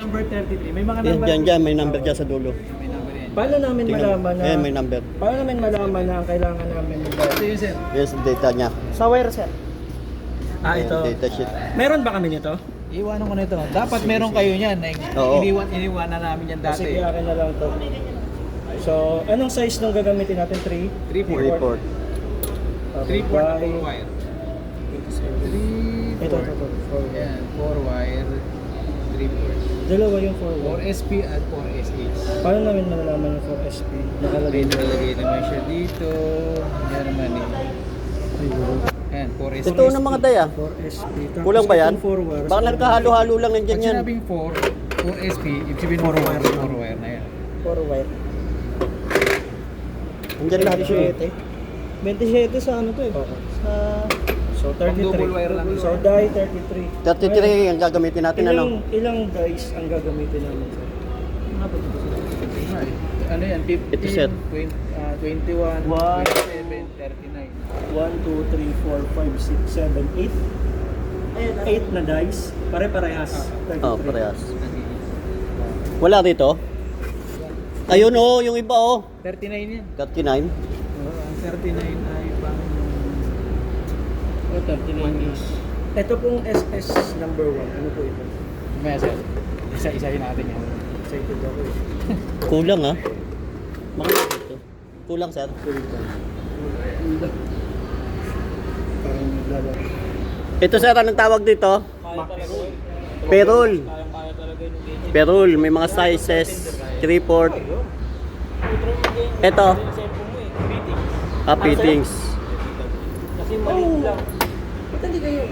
number 33. May mga Yan, number. dyan, may number dyan sa dulo. May number yan. Paano namin malaman na... May number. Paano namin malaman na ang kailangan namin ng Ito yun, sir. Yes, data niya. Sa wire, sir? Ah, Ayan, ito. data sheet. Meron ba kami nito? Iwanan ko na ito. Dapat meron kayo niyan. Oo. Iniwan na namin yan dati. Sige, akin na lang to. So, anong size nung gagamitin natin? 3? 3-4. Report. 3-4 na 4 wire. Ito. 4. Yan, 4 wire. 3-4. Dalawa yung 4 wire. 4SP at 4SH. Paano namin malalaman yung 4SP? May nakalagay naman siya dito. Yan naman eh. Ayan, 4SP. Totoo ng mga daya. 4SP. Tapos Kulang ba yan? itong 4 wires. Baka nagkahalo-halo lang Pag nandyan yan. sinabing 4SP, ibig sabihin 4 wire. 4 wire na yan. 4 wire. Nandyan lahat siya. 27 sa ano to eh? Sa... So, 33. double wire lang. So, die 33. 33 ang gagamitin natin, ano? Ilang dice ang gagamitin namin, sir? Ano yan? 15, Ito set. 21, One. 27, 39. 1, 2, 3, 4, 5, 6, 7, 8. 8 na dice. Pare-parehas. 33. Oh, parehas. Wala dito? Ayun, oh, yung iba, oh. 39 yan. 39. Ang 39 ay pang... Oh, 39 is. Ito pong SS number 1. Ano po ito? May sir. Isa-isahin natin yan. Excited ako eh. Kulang, ah. Makita dito. Kulang, sir. Parang naglalaro. Ito, sir, anong tawag dito? Perol. Perol, may mga sizes. 3/4. Ito. Fittings. Kasi maliit lang. Ba't hindi kayo?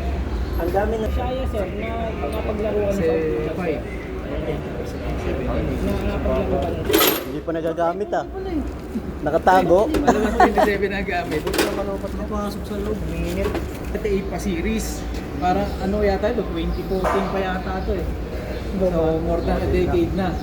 Ang dami na siya, sir, na nakapaglaruan Kasi 5. Nakapaglaruan. Hindi pa nagagamit, ah. Nakatago. Alam mo 27 na gamit. Malopat na pasok sa loob. Minit. Ito 8 pa series. Parang ano yata ito? 2014 pa yata ito eh. So more than a decade na.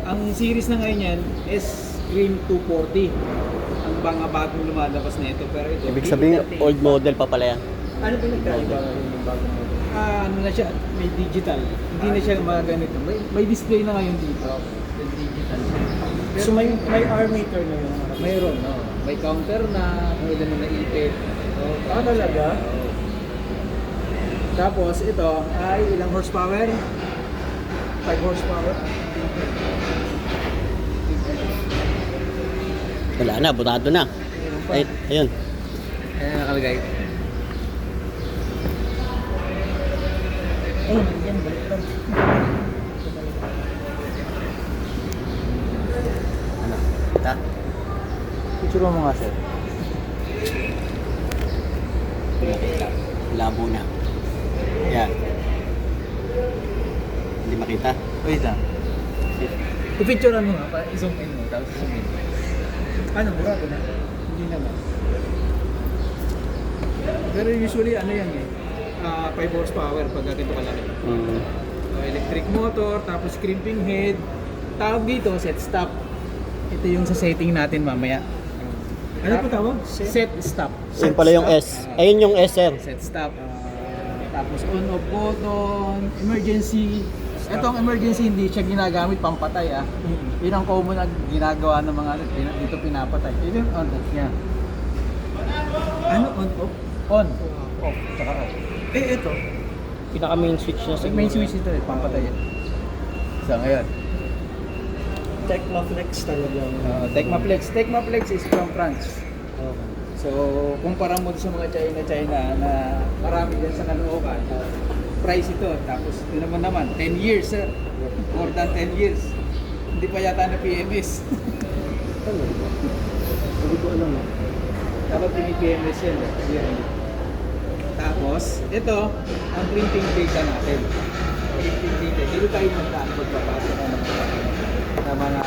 Ang series na ngayon yan is Scream 240. Ang mga bagong lumalabas na ito. Pero ito, Ibig sabihin, old model pa pala yan. Ano po nagkaiba yung bagong model? ano na siya, may digital. Hindi na siya mga ganito. May display na ngayon dito. May digital. Pero So may R-meter na yun. mayroon, no? May counter na, kung ilan na naipit. Ah, talaga? Tapos ito ay ilang horsepower? 5 horsepower. Wala na, butado na. Ay, ayun. Ayan nakalagay. Oh, yan, baliktad. Ta. Picture mo nga sir. Labo na. Yan. Hindi makita. Wait lang. I-picturean mo nga, i-zoom in mo, tapos zoom in. Ano, murado na? Hindi naman. Pero usually ano yan eh, 5 horsepower pag ganito kalaki. Mm. So, electric motor, tapos crimping head. Tawag dito, set stop. Ito yung sa setting natin mamaya. Ano po tawag? Set stop. Yun pala yung S. Ayun yung S, sir. Set stop. Tapos on-off button, emergency. Itong emergency hindi siya ginagamit pampatay ah. Yun ang common na ginagawa ng mga dito pinapatay. Ito yung on-off niya. Ano on-off? On. Off. Saka off. Eh, ito. Pinaka main switch na Sa main switch ito eh, pampatay yan. So ngayon, Tecmaflex talaga. Tecmaflex. Tecmaflex is from France. So, kumpara mo sa mga China na marami dyan sa Caloocan, price ito. Tapos, ito naman, 10 years, sir. More than 10 years. Hindi pa yata na PMS. Hindi ko alam. Dapat pini-PMS yan. Yan. Tapos, ito, ang printing data natin. Printing data. Dito tayo magtaan pagpapasok ng mga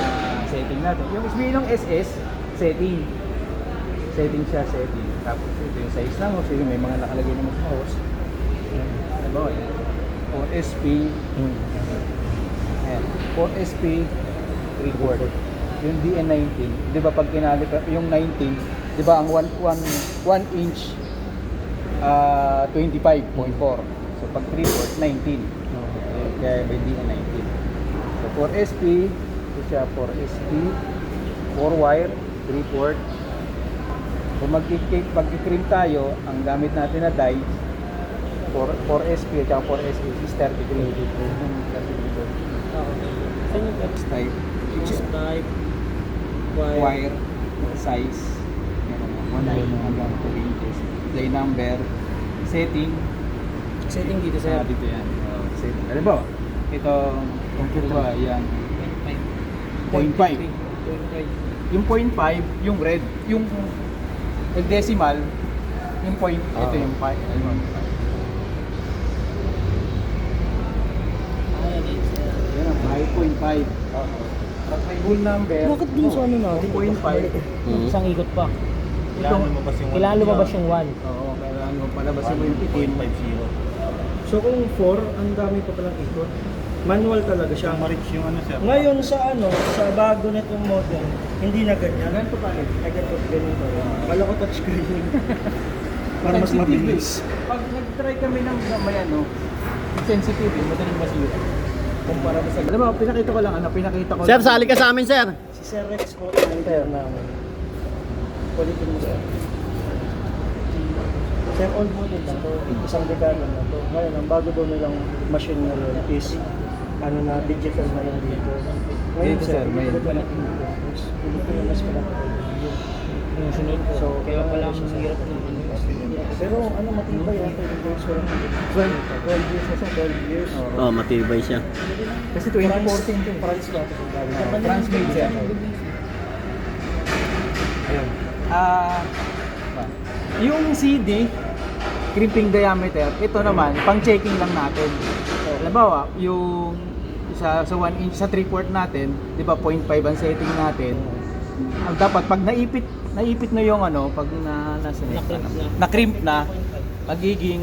setting natin. Yung SB ng SS, setting. Setting siya, setting. Tapos ito yung size ng hose. Yung may mga nakalagay naman sa hose. Ano ba? 4SP. Ayan. 4SP 3/4. Yung DN19. Di ba pag kinali yung 19, di ba ang 1 inch 25.4. So pag 3/4, 19. Kaya may DN19. 4SP, ito siya 4SP, 4 wire, 3 port. Kung mag-i-cream tayo, ang gamit natin na die 4SP at 4SP is 33. Saan yung X Type, type? wire, size, 1 hanggang 2 inches. Die number, setting, Setting dito sir. dito yan. Setting. Alam ba? Ito, computer yan. 0.5. 0.5. Yung 0.5, yung red, yung decimal, yung point, ito yung 5. Ayun. Yan ang 5.5. Pag may whole number, Bakit dun sa ano natin? 2.5. Isang ikot pa. Itong, Kailangan lumabas yung 1. oo, kailangan mo palabasin mo yung itim. So kung 4, ang dami pa palang ikot. Manual talaga siya. yung ano sir. Ngayon sa sa bago nitong model, hindi na ganyan. Ganito pa rin. Ay ganito. Kala ko touchscreen. Para mas Sensitive mabilis. eh. Pag nag-try kami ng may sensitive, madaling masira. Kumpara mo sa... Alam mo, pinakita ko lang, pinakita ko Sir, lang. sali ka sa amin, sir. Si Sir Rex ko, enter namin. Kulitin mo sir. Sir, old model na to. Isang dekada na to. Ngayon, ang bago daw nilang machine ngayon is digital na yung dito. Ngayon Dito, sir, sir, may- dito pala Pilipinas pala ito. Yung sunod po. So, Kaya pala ang siya, sir. hirap ng ano. Pero matibay yan. 12 years na siya, 12 years. Oh, matibay siya. Kasi 2014 ito. France ba ito? Transmade siya. Ayun. Yung CD, crimping diameter, ito naman, pang-checking lang natin. Halimbawa, yung sa 1 inch, sa 3 quart natin, di ba 0.5 ang setting natin. Ang dapat, pag naipit na yung pag na-crimp na, magiging,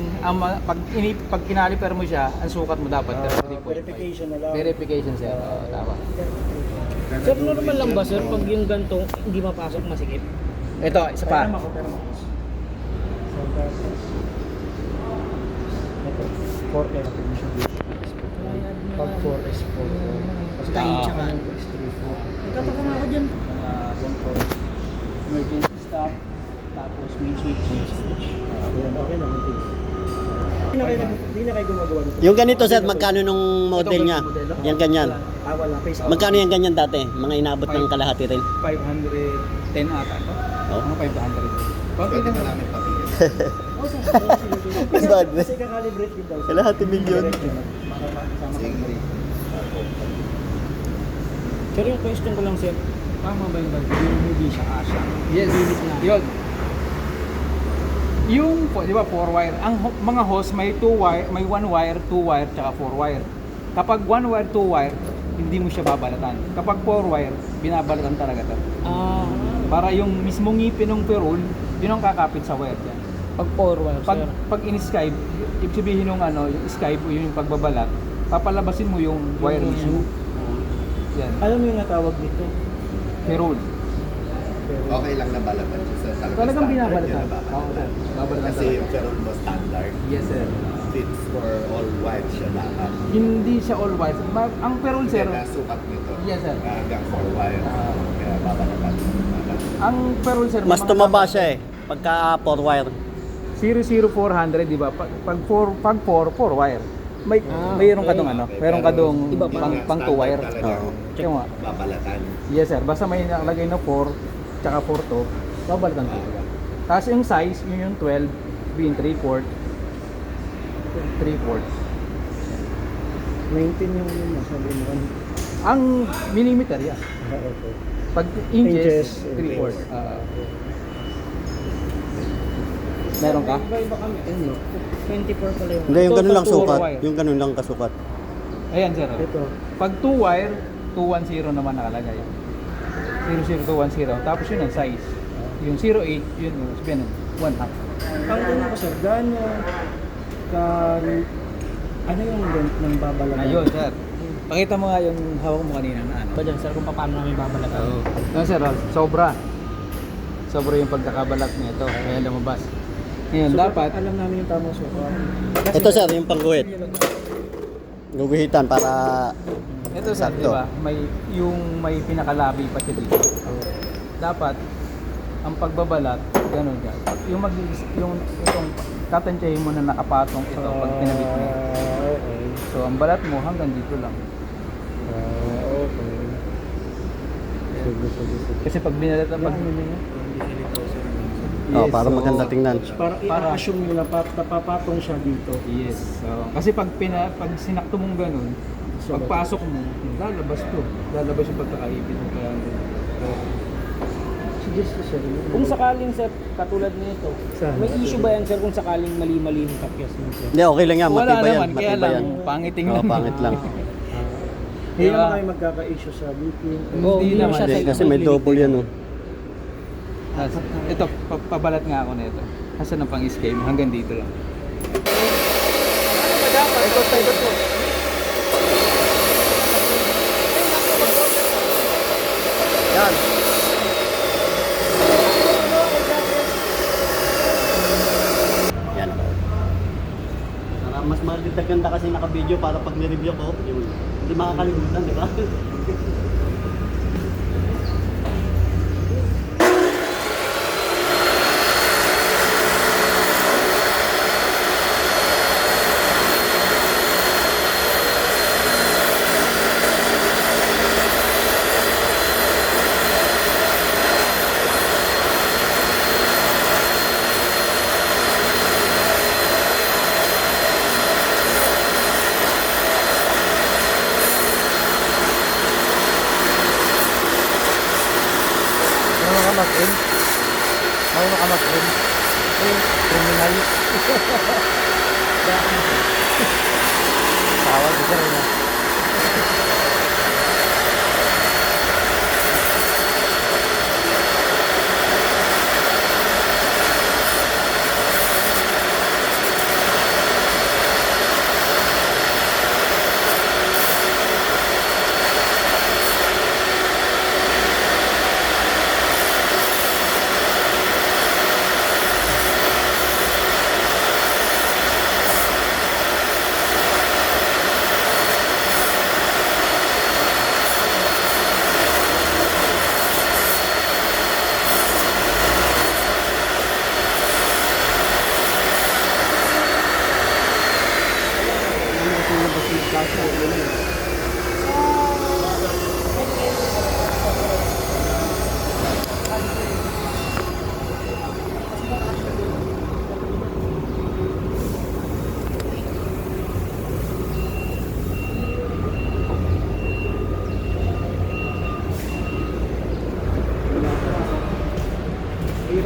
pag kinaliper mo siya, ang sukat mo dapat. Verification na lang. Verification, sir. Oo, tama. Sir, normal lang ba sir pag yung ganito hindi mapasok masikip? Ito, isa pa. Pero ako. So, ito, 4S. Pag 4S, 4. Tayo tsaka. Nagkataka nga ako dyan. Control, emergency stop, tapos main switch. Okay na. Hindi na kayo gumagawa nito. Yung ganito, sir, magkano nung model niya? Yan ganyan. Wala. Face Magkano yung ganyan dati? Mga inabot ng kalahati rin. 510 ata. Oh. Mga 500. Konti lang namin pati. Kasi kakalibrate din daw. Kalahati milyon. Sir, yung question ko lang sir, tama ba yung valve? Yung hindi siya asya? Yes. Limit na. Yun. Yung, di ba, 4 wire. Ang mga hose may 2 wire, may 1 wire, 2 wire, tsaka 4 wire. Kapag 1 wire, 2 wire, hindi mo siya babalatan. Kapag 4 wire, binabalatan talaga ito. Para yung mismong ngipin ng perol, yun ang kakapit sa wire dyan. Pag 4 wire Pag, sir. pag in-skype, ibig sabihin yung yung skype o yung pagbabalat, papalabasin mo yung wire mismo. Yan. Alam mo yung natawag dito? Perol. Okay lang na balatan siya sa Talagang standard binabalatan. yun na ba? Oo, sir. Babalatan Kasi talaga. yung ferrol mo standard, Yes, sir. fits for all white siya dapat. Hindi siya all white. Ang perol, sir, Kaya nasukat nito. Yes, sir. Hanggang 4 wire. Kaya babalatan. ang perol, sir, Mas tumaba siya eh. Pagka 4 wire. 00400, di ba? Pag 4 wire. Mayroon ka dong mayroon ka dong Iba pa. pang 2 wire. Oo. Kaya nga. Babalatan. Yes, sir. Basta may nakalagay na 4, tsaka 4 to, babalatan ko. Tapos yung size, yun yung 12, being 3/4. 3/4. 19 yung sabi mo. Ang millimeter, yan. Okay. Pag inches, Inches, 3/4. Meron ka? Iba kami. 24 pala yung Hindi, yung Ito, ganun lang pag 2 sukat. wire. Yung ganun lang kasukat. Ayan, sir. Ito. Pag 2 wire, 210 naman nakalagay. 00210. Tapos yun ang size. Yung 08, yun sabihin 1/2. Ang ko sir, gaano ka ano yung length ng babalatan? Ayun, sir. Pakita mo nga yung hawak mo kanina na Ba dyan sir kung paano namin babalatan? No, sir, sobra. Sobra yung pagkakabalat nito. Kaya lumabas. Ngayon, So, dapat alam namin yung tamang sukat. Ito sir, yung pangguhit. Guguhitan para Ito sir, di Sakto. ba? May pinakalabi pa siya dito. Dapat ang pagbabalat ganun yan. Yung itong tatantyahin mo na nakapatong ito pag pinabit mo. Okay. So ang balat mo hanggang dito lang. Okay. Sige. Kasi pag binalat pag oh, para maganda tingnan. Para i-assume nyo na napapatong siya dito. Yes. So, kasi pag sinakto mong ganun, pagpasok mo, lalabas to. Lalabas yung pagkakaipit mo kaya Sige, sir. Kung sakaling sir, katulad nito, Saan? may issue ba yan sir kung sakaling mali-mali yung tapyas mo sir? Hindi, okay lang yan. wala Matibay yan. naman, kaya Matibay lang yan. pangiting Oo, lang. pangit lang. Hindi Diba? naman kayo magkaka-issue sa leaking. Oo, Hindi naman. siya Hindi, sa kasi may double yan. Oh. Ito, pabalat nga ako nito. Asan ang pang-escape? Hanggang dito lang. Yan. Yan ako. Para mas maganda kasi naka-video para pag ni-review ko, yung hindi makakalimutan, di ba? Ano ka mag-in? Ano ka mag-in? Criminal. Tawag ko rin na.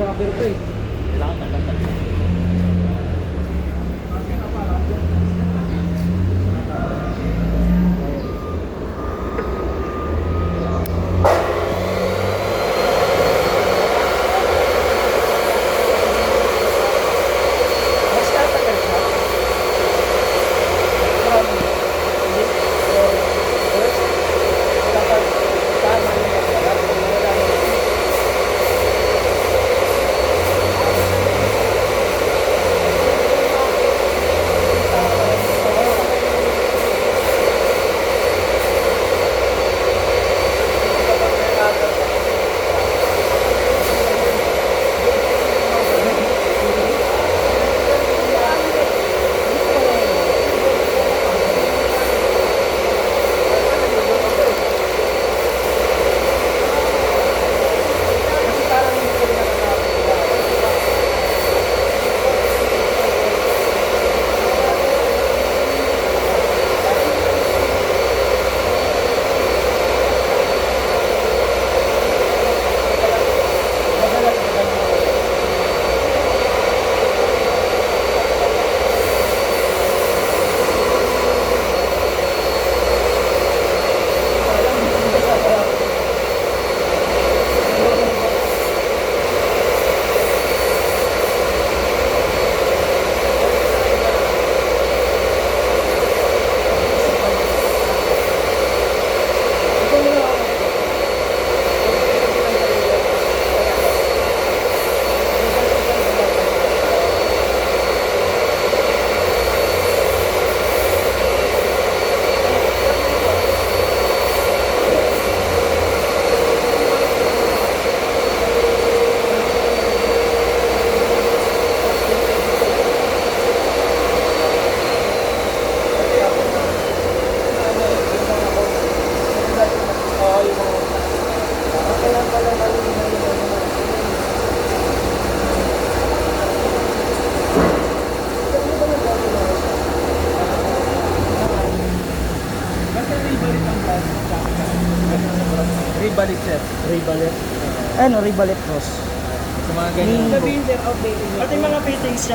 Rubber to eh. Mas tatagal siya. Dapat tama yung pagkalat. Wala na. Ribalik sir. Ribalet. Ano, Ribalet cross. Sa mga ganyan. Sabihin sir, outdated na. Pati mga fittings niya